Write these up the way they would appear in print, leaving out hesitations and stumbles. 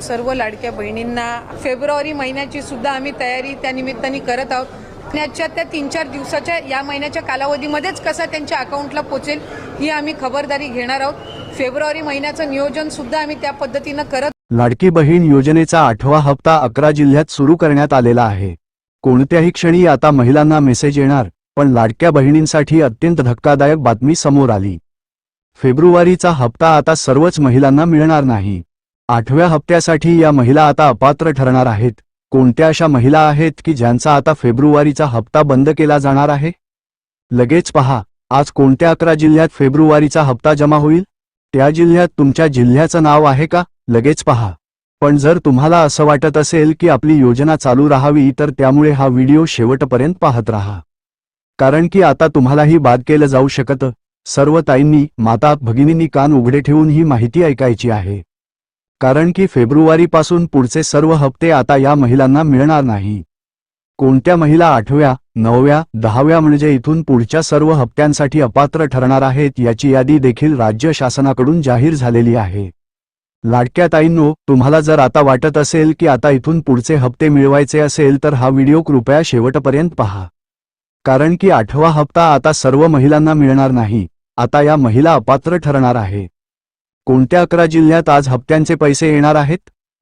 सर्व लाडक्या बहिणींना फेब्रुवारी महिन्याची सुद्धा आम्ही तयारी त्या निमित्ताने करत आहोत. त्या 3-4 दिवसाच्या या महिन्याच्या कालावधीमध्येच कसा त्यांच्या अकाउंटला पोचेल ही आम्ही खबरदारी घेणार आहोत. फेब्रुवारी महिन्याचं नियोजन सुद्धा आम्ही त्या पद्धतीनं करत. लाडकी बहीण योजनेचा 8वा हप्ता 11 जिल्ह्यात सुरू करण्यात आलेला आहे. कोणत्याही क्षणी आता महिलांना मेसेज येणार, पण लाडक्या बहिणींसाठी अत्यंत धक्कादायक बातमी समोर आली. फेब्रुवारीचा हप्ता आता सर्वच महिलांना मिळणार नाही. 8व्या हप्त्यासाठी या महिला आता अपात्र ठरणार आहेत. कोणत्या अशा महिला आहेत की ज्यांचा आता फेब्रुवारीचा हप्ता बंद केला जाणार आहे? लगेच पहा, आज कोणत्या 11 जिल्ह्यात फेब्रुवारीचा हप्ता जमा होईल. त्या जिल्ह्यात तुमच्या जिल्ह्याचं नाव आहे का? लगेच पहा. पण जर तुम्हाला असं वाटत असेल की आपली योजना चालू राहावी तर त्यामुळे हा व्हिडिओ शेवटपर्यंत पाहत राहा. कारण की आता तुम्हालाही बाद केलं जाऊ शकतं. सर्व ताईंनी, माता भगिनींनी कान उघडे ठेवून ही माहिती ऐकायची आहे. कारण की फेब्रुवारीपासून पुढचे सर्व हप्ते आता या महिलांना मिळणार नाही. कोणत्या महिला 8व्या, 9व्या, 10व्या म्हणजे इथून पुढच्या सर्व हप्त्यांसाठी अपात्र ठरणार आहेत याची यादी देखील राज्य शासनाकडून जाहीर झालेली आहे. लाडक्या ताईंनो, तुम्हाला जर आता वाटत असेल की आता इथून पुढचे हप्ते मिळवायचे असेल तर हा व्हिडिओ कृपया शेवटपर्यंत पहा. कारण की 8वा हप्ता आता सर्व महिलांना मिळणार नाही. आता या महिला अपात्र ठरणार आहे. कोणत्या 11 जिल्ह्यात आज हप्त्यांचे पैसे येणार आहेत?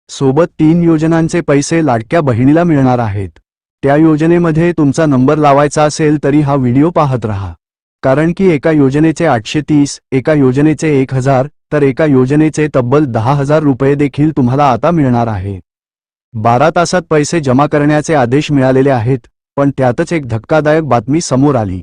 सोबत 3 योजनांचे पैसे लाडक्या बहिणीला मिळणार आहेत. त्या योजनेमध्ये तुमचा नंबर लावायचा असेल तरी हा व्हिडिओ पाहत राहा. कारण की एका योजनेचे 830, एका योजनेचे 1000, तर एका योजनेचे तब्बल 10,000 रुपये देखील तुम्हाला आता मिळणार आहे. 12 तासात पैसे जमा करण्याचे आदेश मिळालेले आहेत. पण त्यातच एक धक्कादायक बातमी समोर आली.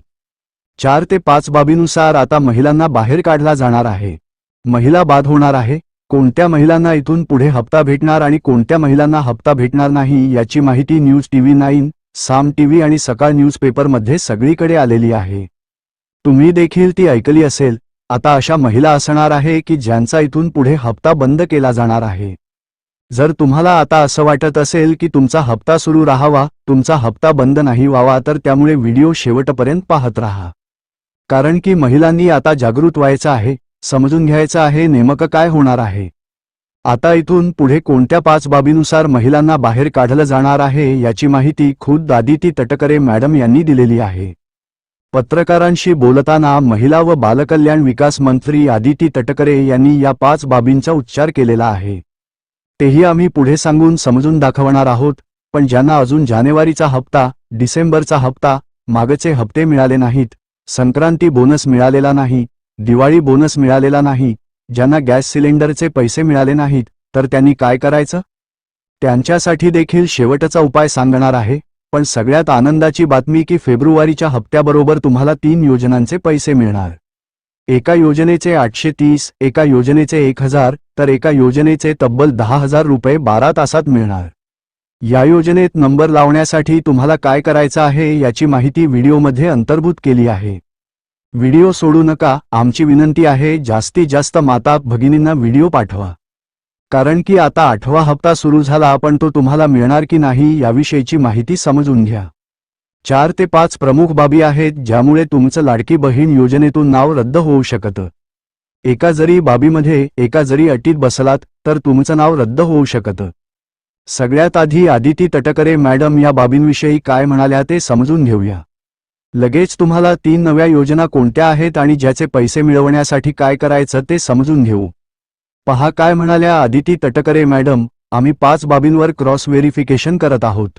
4 ते 5 बाबीनुसार आता महिलांना बाहेर काढला जाणार आहे. महिला बाद होणार आहे. कोणत्या महिलांना इथून पुढे हप्ता भेटणार आणि कोणत्या महिलांना हप्ता भेटणार नाही याची माहिती न्यूज टीव्ही 9, साम टीव्ही आणि सकाळ न्यूजपेपरमध्ये सगळीकडे आलेली आहे. तुम्ही देखील ती ऐकली असेल. आता अशा महिला असणार आहे की ज्यांचा इथून पुढे हप्ता बंद केला जाणार आहे. जर तुम्हाला आता असं वाटत असेल की तुमचा हप्ता सुरू राहावा, तुमचा हप्ता बंद नाही व्हावा, तर त्यामुळे व्हिडिओ शेवटपर्यंत पाहत राहा. कारण की महिलांनी आता जागृत व्हायचं आहे. समजून घ्यायचं आहे नेमकं काय होणार आहे. आता इथून पुढे कोणत्या 5 बाबीनुसार महिलांना बाहेर काढलं जाणार आहे याची माहिती खुद्द आदिती तटकरे मॅडम यांनी दिलेली आहे. पत्रकारांशी बोलताना महिला व बालकल्याण विकास मंत्री आदिती तटकरे यांनी या 5 बाबींचा उच्चार केलेला आहे. तेही आम्ही पुढे सांगून समजून दाखवणार आहोत. पण ज्यांना अजून जानेवारीचा हप्ता, डिसेंबरचा हप्ता, मागचे हप्ते मिळाले नाहीत, संक्रांती बोनस मिळालेला नाही, दिवाळी बोनस मिळालेला नाही, ज्यांना गॅस सिलेंडरचे पैसे मिळाले नाहीत, तर त्यांनी काय करायचं? त्यांच्यासाठी देखील शेवटचा उपाय सांगणार आहे. पण सगळ्यात आनंदाची बातमी की फेब्रुवारीच्या हप्त्याबरोबर तुम्हाला 3 योजनांचे पैसे मिळणार. एका योजनेचे 830, एका योजनेचे 1000, तर एका योजनेचे तब्बल 10,000 रुपये 12 तासात मिळणार. या योजनेत नंबर लावण्यासाठी तुम्हाला काय करायचं आहे याची माहिती व्हिडिओमध्ये अंतर्भूत केली आहे. व्हिडिओ सोडू नका. आमची विनंती आहे, जास्तीत जास्त माता भगिनींना व्हिडिओ पाठवा. कारण की आता 8वा हप्ता सुरू झाला, पण तो तुम्हाला मिळणार की नाही याविषयीची माहिती समजून घ्या. 4 ते 5 प्रमुख बाबी आहेत ज्यामुळे तुमचं लाडकी बहीण योजनेतून नाव रद्द होऊ शकतं. एका जरी बाबीमध्ये, एका जरी अटीत बसलात तर तुमचं नाव रद्द होऊ शकतं. सगळ्यात आधी आदिती तटकरे मॅडम या बाबींविषयी काय म्हणाल्या ते समजून घेऊया. लगेच तुम्हाला 3 नव्या योजना कोणत्या आहेत आणि ज्याचे पैसे मिळवण्यासाठी काय करायचं ते समजून घेऊ. पहा काय म्हणाल्या आदिती तटकरे मॅडम. आम्ही 5 बाबींवर क्रॉस व्हेरिफिकेशन करत आहोत.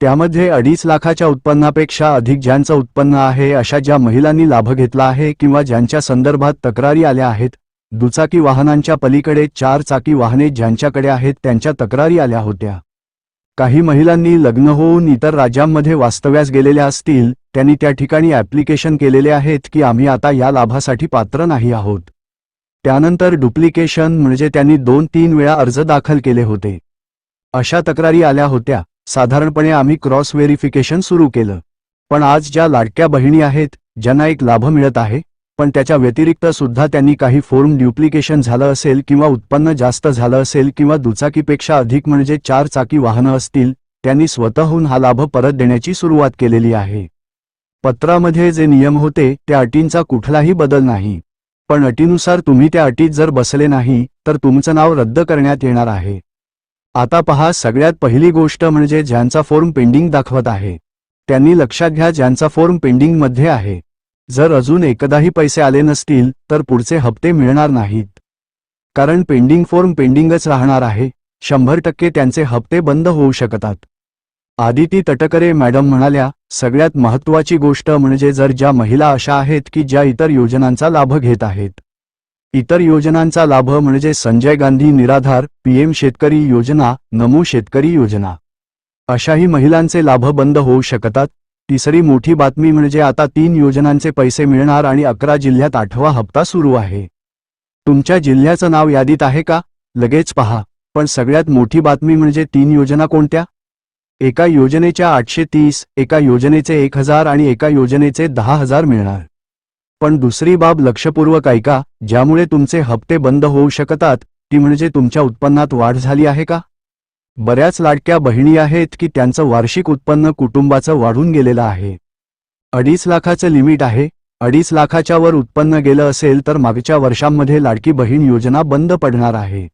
त्यामध्ये 2.5 लाखाच्या उत्पन्नापेक्षा अधिक ज्यांचं उत्पन्न आहे अशा ज्या महिलांनी लाभ घेतला आहे किंवा ज्यांच्या संदर्भात तक्रारी आल्या आहेत, दुचाकी वाहनांच्या पलीकडे 4 चाकी वाहने ज्यांच्याकडे आहेत त्यांच्या तक्रारी आल्या होत्या. काही महिलांनी लग्न होऊन इतर राज्यांमध्ये वास्तव्यास गेलेल्या असतील, त्यांनी त्या ठिकाणी ॲप्लिकेशन केलेले आहेत की आम्ही आता या लाभासाठी पात्र नाही आहोत. त्यानंतर डुप्लिकेशन म्हणजे त्यांनी 2-3 वेळा अर्ज दाखल केले होते. अशा तक्रारी आल्या होत्या. साधारणपणे आम्ही क्रॉस व्हेरिफिकेशन सुरू केलं. पण आज ज्या लाडक्या बहिणी आहेत, ज्यांना एक लाभ मिळत आहे, पण त्याच्या व्यतिरिक्त सुद्धा त्यांनी काही फॉर्म ड्युप्लिकेशन झालं असेल किंवा उत्पन्न जास्त झालं असेल किंवा दुचाकीपेक्षा अधिक म्हणजे 4 चाकी वाहनं असतील, त्यांनी स्वतःहून हा लाभ परत देण्याची सुरुवात केलेली आहे. पत्रामध्ये जे नियम होते त्या अटींचा कुठलाही बदल नाही. पण अटीनुसार तुम्ही त्या अटीत जर बसले नाही तर तुमचं नाव रद्द करण्यात येणार आहे. आता पहा, सगळ्यात पहिली गोष्ट म्हणजे ज्यांचा फॉर्म पेंडिंग दाखवत आहे त्यांनी लक्षात घ्या, ज्यांचा फॉर्म पेंडिंग मध्ये आहे, जर अजून एकदाही पैसे आले नसतील तर पुढचे हप्ते मिळणार नाहीत. कारण पेंडिंग फॉर्म पेंडिंगच राहणार आहे. 100% त्यांचे हप्ते बंद होऊ शकतात. आदिती तटकरे मॅडम म्हणाल्या, सगळ्यात महत्त्वाची गोष्ट म्हणजे जर ज्या महिला अशा आहेत की ज्या इतर योजनांचा लाभ घेत आहेत, इतर योजनांचा लाभ म्हणजे संजय गांधी निराधार, पीएम शेतकरी योजना, नमो शेतकरी योजना, अशाही महिलांचे लाभ बंद होऊ शकतात. तिसरी मोठी बातमी म्हणजे आता 3 योजनांचे पैसे मिळणार आणि 11 जिल्ह्यात 8वा हप्ता सुरू आहे. तुमच्या जिल्ह्याचं नाव यादीत आहे का? लगेच पहा. पण सगळ्यात मोठी बातमी म्हणजे 3 योजना कोणत्या? एका योजनेच्या 830, एका योजनेचे 1000 आणि एका योजनेचे 10,000 मिळणार. पण दुसरी बाब लक्षपूर्वक ऐका, ज्यामुळे तुमचे हप्ते बंद होऊ शकतात, ती म्हणजे तुमच्या उत्पन्नात वाढ झाली आहे का? बऱ्याच लाडक्या बहिणी आहेत की त्यांचं वार्षिक उत्पन्न कुटुंबाचं वाढून गेलेलं आहे. 2.5 लाखाचं लिमिट आहे. 2.5 लाखाच्या वर उत्पन्न गेलं असेल तर मागच्या वर्षांमध्ये लाडकी बहीण योजना बंद पडणार आहे.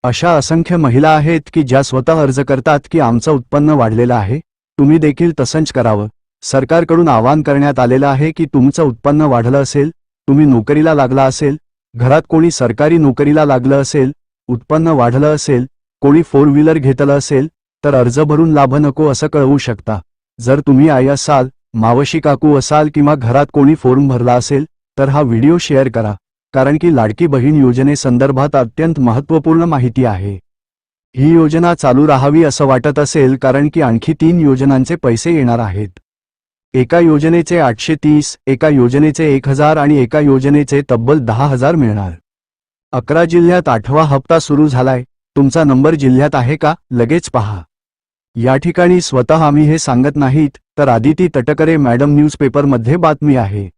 अशा असंख्य महिला आहेत की ज्या स्वतः अर्ज करतात की आमचं उत्पन्न वाढलेलं आहे, तुम्ही देखील तसंच करावं. सरकारकडून आवाहन करण्यात आलेलं आहे की तुमचं उत्पन्न वाढलं असेल, तुम्ही नोकरीला लागला असेल, घरात कोणी सरकारी नोकरीला लागलं असेल, उत्पन्न वाढलं असेल, कोणी 4 व्हीलर घेतलं असेल, तर अर्ज भरून लाभ नको असं कळवू शकता. जर तुम्ही आई असाल, मावशी काकू असाल किंवा घरात कोणी फॉर्म भरला असेल तर हा व्हिडिओ शेअर करा, कारण की लाडकी बहीण योजनेसंदर्भात अत्यंत महत्त्वपूर्ण माहिती आहे. ही योजना चालू राहावी असं वाटत असेल कारण की आणखी 3 योजनांचे पैसे येणार आहेत. एका योजनेचे 830, एका योजनेचे 1000 आणि एका योजनेचे तब्बल 10,000 मिळणार. 11 जिल्ह्यात 8वा हप्ता सुरू झालाय. तुमचा नंबर जिल्ह्यात आहे का? लगेच पहा. या ठिकाणी स्वतः आम्ही हे सांगत नाहीत, तर आदिती तटकरे मॅडम न्यूजपेपरमध्ये बातमी आहे.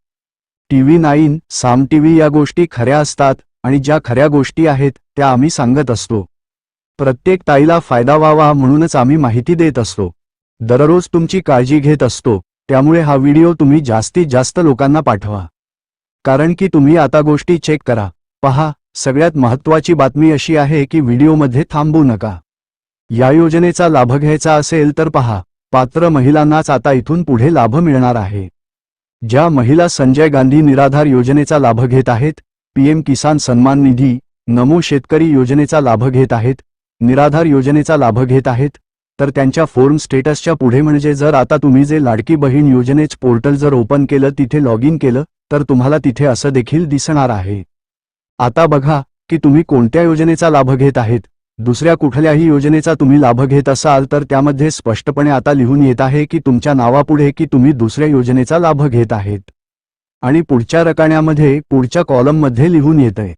TV9, साम टीव्ही या गोष्टी खऱ्या असतात आणि ज्या खऱ्या गोष्टी आहेत त्या आम्ही सांगत असतो. प्रत्येक ताईला फायदा व्हावा म्हणूनच आम्ही माहिती देत असतो. दररोज तुमची काळजी घेत असतो. त्यामुळे हा व्हिडिओ तुम्ही जास्तीत जास्त लोकांना पाठवा. कारण की तुम्ही आता गोष्टी चेक करा, पहा. सगळ्यात महत्त्वाची बातमी अशी आहे की व्हिडिओमध्ये थांबू नका. या योजनेचा लाभ घ्यायचा असेल तर पहा. पात्र महिलांनाच आता इथून पुढे लाभ मिळणार आहे. ज्या महिला संजय गांधी निराधार योजनेचा लाभ घेत आहेत, पीएम किसान सन्मान निधी, नमो शेतकरी योजनेचा लाभ घेत आहेत, निराधार योजनेचा लाभ घेत आहेत, तर त्यांच्या फॉर्म स्टेटसच्या पुढे म्हणजे जर आता तुम्ही जे लाडकी बहीण योजनेच पोर्टल जर ओपन केलं, तिथे लॉग इन केलं, तर तुम्हाला तिथे असं देखील दिसणार आहे. आता बघा की तुम्ही कोणत्या योजनेचा लाभ घेत आहेत. दुसऱ्या कुठल्याही योजनेचा तुम्ही लाभ घेत असाल तर त्यामध्ये स्पष्टपणे आता लिहून येत आहे की तुमच्या नावापुढे की तुम्ही दुसऱ्या योजनेचा लाभ घेत आहेत. आणि पुढच्या रकान्यामध्ये पुढच्या कॉलममध्ये लिहून येतंय.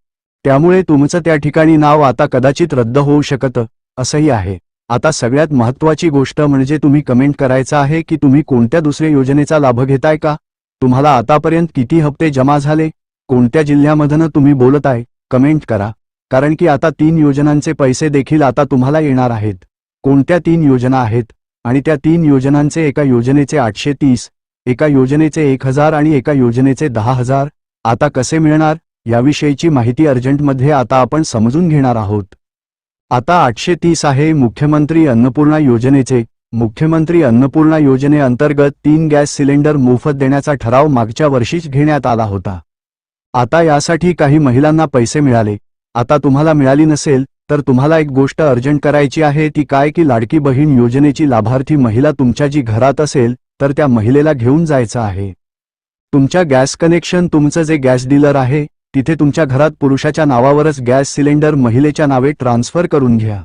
त्यामुळे तुमचं त्या ठिकाणी नाव आता कदाचित रद्द होऊ शकतं, असंही आहे. आता सगळ्यात महत्त्वाची गोष्ट म्हणजे तुम्ही कमेंट करायचं आहे की तुम्ही कोणत्या दुसऱ्या योजनेचा लाभ घेताय का, तुम्हाला आतापर्यंत किती हप्ते जमा झाले, कोणत्या जिल्ह्यामधनं तुम्ही बोलताय, कमेंट करा. कारण की आता 3 योजनांचे पैसे देखील आता तुम्हाला येणार आहेत. कोणत्या 3 योजना आहेत आणि त्या 3 योजनांचे एका योजनेचे 830, एका योजनेचे 1000 आणि एका योजनेचे 10,000 आता कसे मिळणार याविषयीची माहिती अर्जंटमध्ये आता आपण समजून घेणार आहोत. आता 830 आहे मुख्यमंत्री अन्नपूर्णा योजनेचे. मुख्यमंत्री अन्नपूर्णा योजनेअंतर्गत 3 गॅस सिलेंडर मोफत देण्याचा ठराव मागच्या वर्षीच घेण्यात आला होता. आता यासाठी काही महिलांना पैसे मिळाले. आता तुम्हाला मिळाली नसेल तर तुम्हाला एक गोष्ट अर्जंट करायची आहे, ती काय की लाडकी बहीण योजनेची लाभार्थी महिला तुमच्या जी घरात असेल तर त्या महिलेला घेऊन जायचं आहे. तुमच्या गॅस कनेक्शन तुमचं जे गॅस डीलर आहे तिथे तुमच्या घरात पुरुषाच्या नावावरच गॅस सिलेंडर महिलेच्या नावे ट्रान्सफर करून घ्या.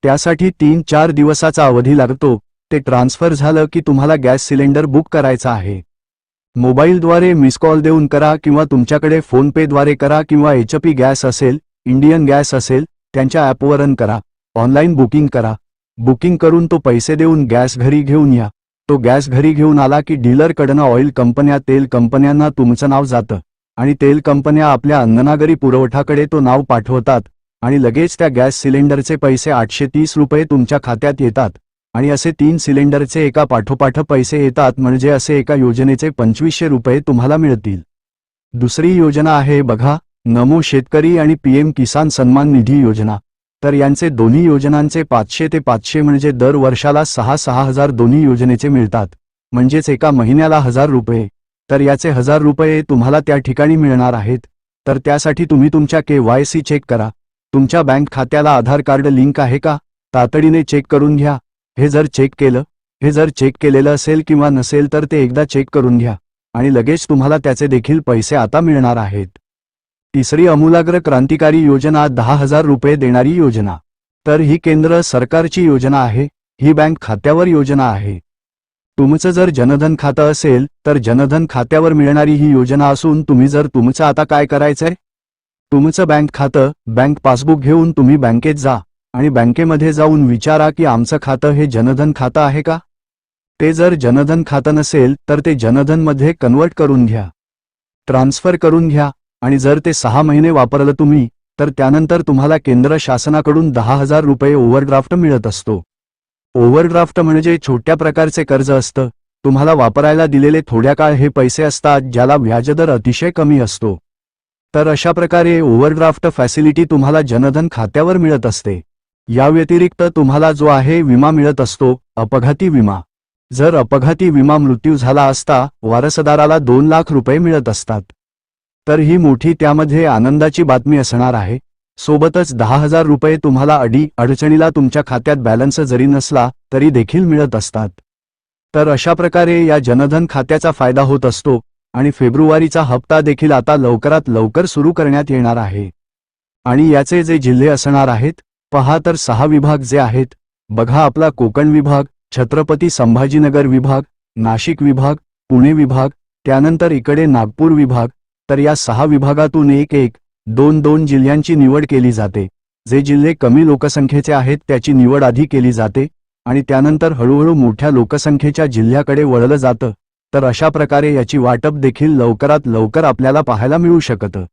त्यासाठी 3-4 दिवसाचा अवधी लागतो. ते ट्रान्सफर झालं की तुम्हाला गॅस सिलेंडर बुक करायचा आहे. मोबाईलद्वारे मिस कॉल देऊन करा किंवा तुमच्याकडे फोनपेद्वारे करा किंवा HP गॅस असेल, इंडियन गॅस असेल, त्यांच्या ॲपवरून करा. ऑनलाईन बुकिंग करा. बुकिंग करून तो पैसे देऊन गॅस घरी घेऊन या. तो गॅस घरी घेऊन आला की डीलरकडनं ऑइल कंपन्या, तेल कंपन्यांना तुमचं नाव जातं आणि तेल कंपन्या आपल्या अन्ननागरी पुरवठाकडे तो नाव पाठवतात आणि लगेच त्या गॅस सिलेंडरचे पैसे 830 रुपये तुमच्या खात्यात येतात. आणि असे 3 सिलेंडरचे एका पाठोपाठ पैसे येतात, म्हणजे असे एका योजनेचे 2500 रुपये तुम्हाला मिळतील. दुसरी योजना आहे बघा, नमो शेतकरी आणि पीएम किसान सन्मान निधी योजना. तर यांचे दोन्ही योजनांचे 500 ते 500 म्हणजे दर वर्षाला 6,000 हजार दोन्ही योजनेचे मिळतात, म्हणजेच एका महिन्याला 1,000 रुपये. तर याचे 1,000 रुपये तुम्हाला त्या ठिकाणी मिळणार आहेत. तर त्यासाठी तुम्ही तुमच्या KYC चेक करा. तुमच्या बँक खात्याला आधार कार्ड लिंक आहे का, तातडीने चेक करून घ्या. हे जर चेक केलेलं असेल किंवा नसेल तर ते एकदा चेक करून घ्या आणि लगेच तुम्हाला त्याचे देखील पैसे आता मिळणार आहेत. तिसरी अमूलाग्र क्रांतिकारी योजना 10,000 रुपये देणारी योजना. तर ही केंद्र सरकारची योजना आहे. ही बँक खात्यावर योजना आहे. तुमचं जर जनधन खातं असेल तर जनधन खात्यावर मिळणारी ही योजना असून तुम्ही जर तुमचं आता काय करायचंय, तुमचं बँक खातं, बँक पासबुक घेऊन तुम्ही बँकेत जा आणि बँकेमध्ये जाऊन विचारा की आमचं खातं हे जनधन खातं आहे का. ते जर जनधन खातं नसेल तर ते जनधनमध्ये कन्वर्ट करून घ्या, ट्रान्सफर करून घ्या आणि जर ते 6 महिने वापरलं तुम्ही तर त्यानंतर तुम्हाला केंद्र शासनाकडून 10,000 रुपये ओव्हरड्राफ्ट मिळत असतो. ओव्हरड्राफ्ट म्हणजे छोट्या प्रकारचे कर्ज असतं. तुम्हाला वापरायला दिलेले थोड्या काळ हे पैसे असतात ज्याला व्याजदर अतिशय कमी असतो. तर अशा प्रकारे ओव्हरड्राफ्ट फॅसिलिटी तुम्हाला जनधन खात्यावर मिळत असते. या व्यतिरिक्त तुम्हाला जो आहे विमा मिळत असतो, अपघाती विमा. जर अपघाती विमा मृत्यू झाला असता वारसदाराला 2 लाख रुपये मिळत असतात. तर ही मोठी त्यामध्ये आनंदाची बातमी असणार आहे. सोबतच 10,000 रुपये तुम्हाला अडचणीला तुमच्या खात्यात बॅलन्स जरी नसला तरी देखील मिळत असतात. तर अशा प्रकारे या जनधन खात्याचा फायदा होत असतो आणि फेब्रुवारीचा हप्ता देखील आता लवकरात लवकर सुरू करण्यात येणार आहे. आणि याचे जे जिल्हे असणार आहेत पहा, तर 6 विभाग जे आहेत बघा, आपला कोकण विभाग, छत्रपती संभाजीनगर विभाग, नाशिक विभाग, पुणे विभाग, त्यानंतर इकडे नागपूर विभाग. तर या 6 विभागातून 1-2 जिल्ह्यांची निवड केली जाते. जे जिल्हे कमी लोकसंख्येचे आहेत त्याची निवड आधी केली जाते आणि त्यानंतर हळूहळू मोठ्या लोकसंख्येच्या जिल्ह्याकडे वळलं जातं. तर अशा प्रकारे याची वाटप देखील लवकरात लवकर आपल्याला पाहायला मिळू शकतं.